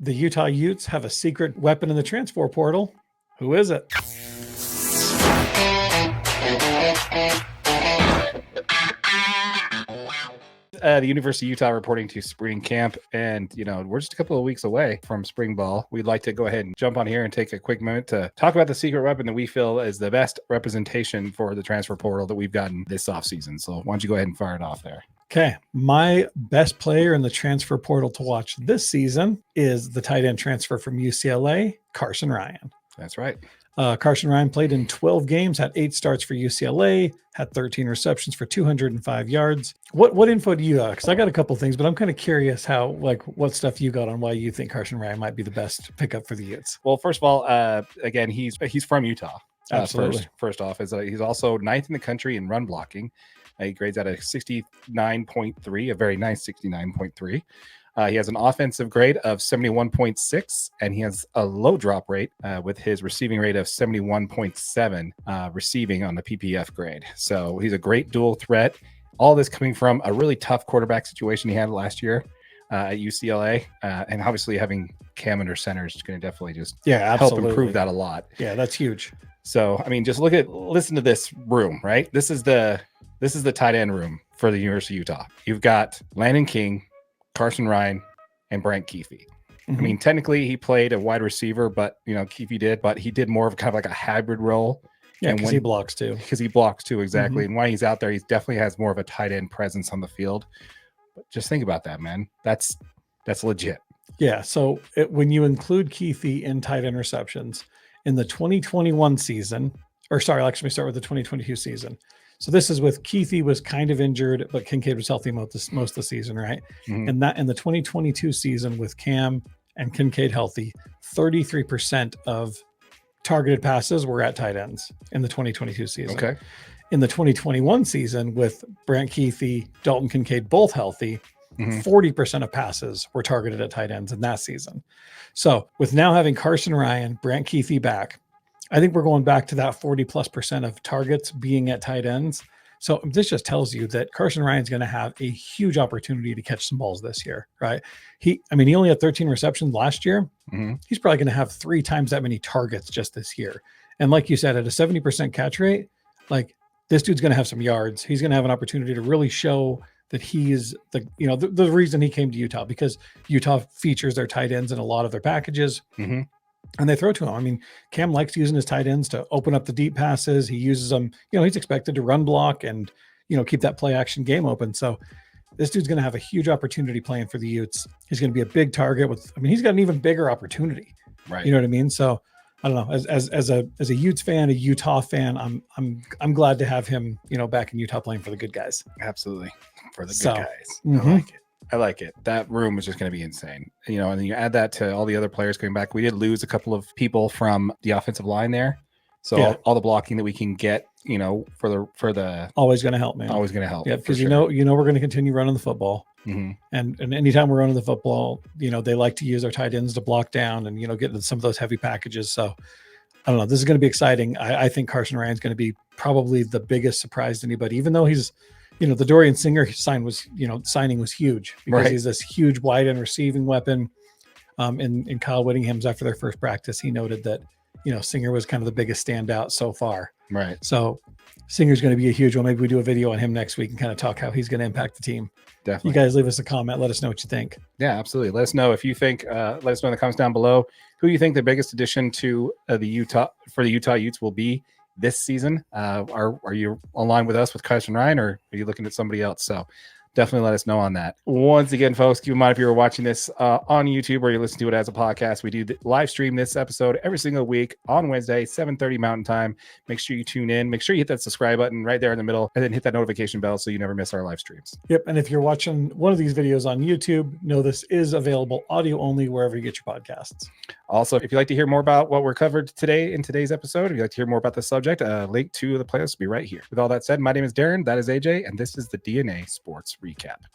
The Utah Utes have a secret weapon in the transfer portal. Who is it? The University of Utah reporting to spring camp, and we're just a couple of weeks away from spring ball. We'd like to go ahead and jump on here and take a quick moment to talk about the secret weapon that we feel is the best representation for the transfer portal that we've gotten this offseason. So why don't you go ahead and fire it off there? Okay, my best player in the transfer portal to watch this season is the tight end transfer from UCLA, Carson Ryan. That's right. Carson Ryan played in 12 games, had 8 starts for UCLA, had 13 receptions for 205 yards. What info do you have? Because I got a couple things, but I'm kind of curious what stuff you got on why you think Carson Ryan might be the best pickup for the Utes. Well, first of all, again, he's from Utah. Absolutely. First off, he's also 9th in the country in run blocking. He grades at a 69.3, a very nice 69.3. He has an offensive grade of 71.6, and he has a low drop rate with his receiving rate of 71.7 receiving on the PPF grade. So he's a great dual threat. All this coming from a really tough quarterback situation he had last year at UCLA. And obviously having Cam under center is going to definitely just help improve that a lot. Yeah, that's huge. So, I mean, just listen to this room, right? This is the tight end room for the University of Utah. You've got Landon King, Carson Ryan, and Brant Kuithe. I mean, technically he played a wide receiver, but Kuithe did, but he did more of kind of like a hybrid role. Yeah, because he blocks too. Exactly. And when he's out there, he definitely has more of a tight end presence on the field. But just think about that, man. That's legit. Yeah. So when you include Kuithe in tight end receptions in the 2021 season, let me start with the 2022 season. So this is with Kuithe was kind of injured, but Kincaid was healthy most of the season, right? Mm-hmm. And that in the 2022 season with Cam and Kincaid healthy, 33% of targeted passes were at tight ends in the 2022 season. Okay. In the 2021 season with Brant Kuithe, Dalton Kincaid both healthy, 40% of passes were targeted at tight ends in that season. So with now having Carson Ryan, Brant Kuithe back, I think we're going back to that 40+% of targets being at tight ends. So this just tells you that Carson Ryan's going to have a huge opportunity to catch some balls this year, right? He only had 13 receptions last year. Mm-hmm. He's probably going to have 3 times that many targets just this year. And like you said, at a 70% catch rate, like this dude's going to have some yards. He's going to have an opportunity to really show that he is the reason he came to Utah, because Utah features their tight ends in a lot of their packages. Mm-hmm. And they throw to him. I mean, Cam likes using his tight ends to open up the deep passes. He uses them, he's expected to run block and, keep that play action game open. So this dude's going to have a huge opportunity playing for the Utes. He's going to be a big target he's got an even bigger opportunity. Right. You know what I mean? So I don't know, as a Utes fan, a Utah fan, I'm glad to have him, back in Utah playing for the good guys. Absolutely. For the good guys. Mm-hmm. I like it. That room is just going to be insane. And then you add that to all the other players coming back. We did lose a couple of people from the offensive line there. So all the blocking that we can get, for the always going to help, man. Always going to help. Yeah, because we're going to continue running the football. Mm-hmm. And anytime we're running the football, they like to use our tight ends to block down and, get into some of those heavy packages. So I don't know. This is going to be exciting. I think Carson Ryan's going to be probably the biggest surprise to anybody, even though he's, the Dorian Singer signing was huge because he's this huge wide end receiving weapon. In Kyle Whittingham's after their first practice, he noted that, Singer was kind of the biggest standout so far. Right. So Singer's going to be a huge one. Maybe we do a video on him next week and kind of talk how he's going to impact the team. Definitely. You guys leave us a comment. Let us know what you think. Yeah, absolutely. Let us know if you think, let us know in the comments down below who you think the biggest addition to the Utah Utes will be this season. Are you aligned with us with Carson Ryan, or are you looking at somebody else? So definitely let us know on that. Once again, folks, keep in mind if you're watching this on YouTube or you listen to it as a podcast, we do live stream this episode every single week on Wednesday, 7:30 Mountain Time. Make sure you tune in. Make sure you hit that subscribe button right there in the middle, and then hit that notification bell so you never miss our live streams. Yep. And if you're watching one of these videos on YouTube, know this is available audio only wherever you get your podcasts. Also, if you'd like to hear more about what we're covered today in today's episode, if you'd like to hear more about the subject, a link to the playlist will be right here. With all that said, my name is Darren, that is AJ, and this is the DNA Sports Recap.